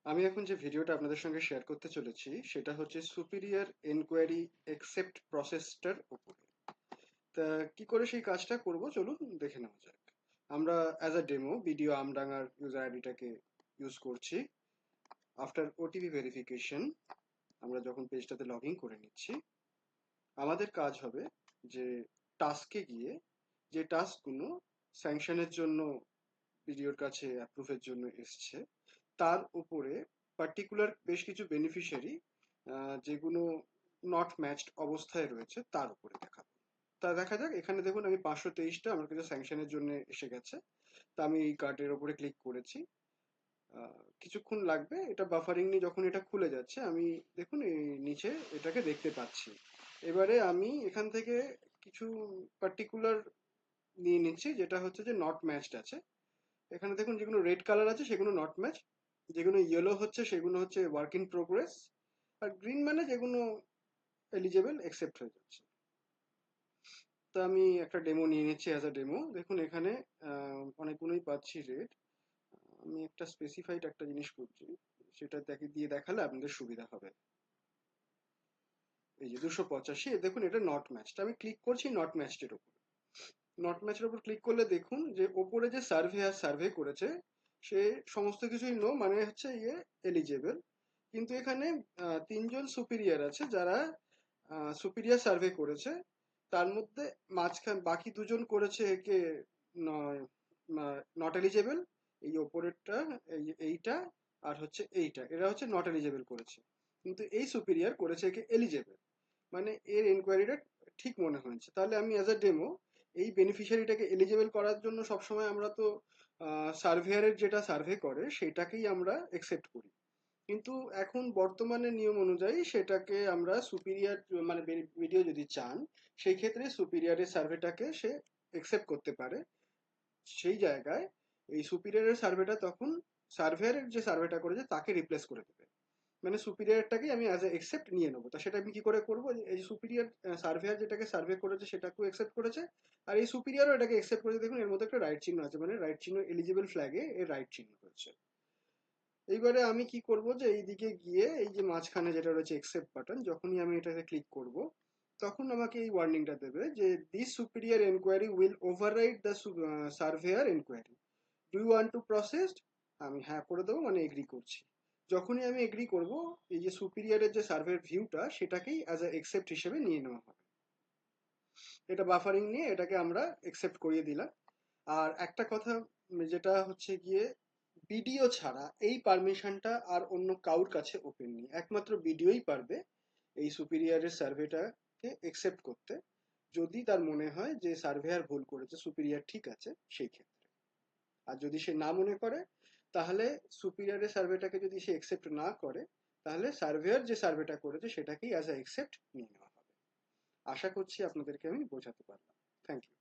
আমি এখন যে ভিডিওটা আপনাদের সঙ্গে শেয়ার করতে চলেছি সেটা হচ্ছে সুপিরিয়র এনকোয়ারি একসেপ্ট প্রসেসটার উপরে। তা কি করে সেই কাজটা করব চলুন দেখে নেওয়া যাক। আমরা অ্যাজ আ ডেমো ভিডিও আমডাঙ্গার ইউজার আইডিটাকে ইউজ করছি। আফটার ওটিপি ভেরিফিকেশন আমরা যখন পেজটাতে লগ ইন করে নিচ্ছি, আমাদের কাজ হবে যে টাস্কে গিয়ে যে টাস্কগুলো স্যাংশনের জন্য ভিডিওর কাছে অ্যাপ্রুভের জন্য এসছে তার উপরে পার্টিকুলার বেশ কিছু বেনিফিশিয়ারি যেগুলো নট ম্যাচড অবস্থায় রয়েছে তার উপরে দেখাবো। তা দেখা যাক, এখানে দেখুন আমি 523টা আমার কাছে স্যাংশনের জন্য এসে গেছে। তা আমি এই কার্ডের উপরে ক্লিক করেছি। কিছুক্ষণ লাগবে, এটা বাফারিং নিয়ে যখন এটা খুলে যাচ্ছে আমি দেখুন এই নিচে এটাকে দেখতে পাচ্ছি। এবারে আমি এখান থেকে কিছু পার্টিকুলার নিয়ে নিচ্ছি যেটা হচ্ছে যে নট ম্যাচড আছে। এখানে দেখুন যেগুলো রেড কালার আছে সেগুলো নট ম্যাচ, যেগুলো ইয়েলো হচ্ছে সেগুলো হচ্ছে ওয়ার্ক ইন প্রোগ্রেস, আর গ্রিন মানে যেগুলো এলিজেবল অ্যাকসেপ্ট হয়ে যাচ্ছে। তো আমি একটা ডেমো নিয়ে নিচ্ছি অ্যাজ আ ডেমো। দেখুন এখানে অনেকগুলোই পাচ্ছি রেড। আমি একটা স্পেসিফাইড একটা জিনিস করছি, সেটা দেখে দিয়ে দেখালে আপনাদের সুবিধা হবে। এই যে 285, দেখুন এটা নট ম্যাচড, আমি ক্লিক করছি নট ম্যাচড এর উপর। নট ম্যাচের উপর ক্লিক করলে দেখুন যে ওপরে যে সার্ভে করেছে সে সমস্ত কিছুই নো, মানে হচ্ছে ইয়ে এলিজেবল। কিন্তু এখানে তিনজন সুপিরিয়র আছে যারা সুপিরিয়র সার্ভে করেছে। তার মধ্যে মাঝখান বাকি দুজন করেছে একে নট এলিজেবল। এই ওপরেরটা, এইটা আর হচ্ছে এইটা, এরা হচ্ছে নট এলিজেবল করেছে। কিন্তু এই সুপিরিয়র করেছে একে এলিজেবল, মানে এর এনকোয়ারিটা ঠিক মনে হয়েছে। তাহলে আমি অ্যাজ আ ডেমো এই বেনিফিশিয়ারিটাকে এলিজেবল করার জন্য সবসময় আমরা তো সার্ভেয়ারের যেটা সার্ভে করে সেটাকেই আমরা একসেপ্ট করি। কিন্তু এখন বর্তমানে নিয়ম অনুযায়ী সেটাকে আমরা সুপিরিয়র, মানে ভিডিও যদি চান সেই ক্ষেত্রে সুপিরিয়রের সার্ভেটাকে সে একসেপ্ট করতে পারে। সেই জায়গায় এই সুপিরিয়রের সার্ভেটা তখন সার্ভেয়ারের যে সার্ভেটা করেছে তাকে রিপ্লেস করে দেবে। মানে সুপিরিয়রটাকেই আমি অ্যাজ এ একসেপ্ট নিয়ে নেবো। তা সেটা আমি কি করে করবো? এই সুপিরিয়র সার্ভেয়ার যেটাকে সার্ভে করেছে সেটাকেও একসেপ্ট করেছে, আর এই সুপিরিয়রও এটাকে একসেপ্ট করেছে। দেখুন এর মধ্যে একটা রাইট চিহ্ন আছে, মানে রাইট চিহ্ন এলিজিবল ফ্ল্যাগে এর রাইট চিহ্ন রয়েছে। এইবারে আমি কি করব যে এইদিকে গিয়ে এই যে মাঝখানে যেটা রয়েছে একসেপ্ট বাটন, যখনই আমি এটাতে ক্লিক করব তখন আমাকে এই ওয়ার্নিংটা দেবে যে this superior enquiry will override the surveyor enquiry, do you want to process. আমি হ্যাঁ করে দেবো, মানে এগ্রি করছি। যখনই আমি এগ্রি করব এই যে সুপিরিয়রের যে সার্ভের ভিউটা সেটাকেই অ্যাজ এ একসেপ্ট হিসেবে নিয়ে নেওয়া হবে। এটা বাফারিং নিয়ে এটাকে আমরা একসেপ্ট করিয়ে দিলাম। আর একটা কথা যেটা হচ্ছে গিয়ে ভিডিও ছাড়া এই পারমিশনটা আর অন্য কারোর কাছে ওপেন নেই, একমাত্র ভিডিওই পারবে এই সুপিরিয়রের সার্ভেটাকে একসেপ্ট করতে, যদি তার মনে হয় যে সার্ভেয়ার ভুল করেছে সুপিরিয়র ঠিক আছে সেই ক্ষেত্রে। আর যদি সে না মনে করে তাহলে সুপিরিয়রের সার্ভেটাকে যদি সে একসেপ্ট না করে তাহলে সার্ভেয়ার যে সার্ভেটা করেছে সেটাকেই অ্যাজ এ একসেপ্ট নিয়ে নেওয়া হবে। আশা করছি আপনাদেরকে আমি বোঝাতে পারলাম। Thank you.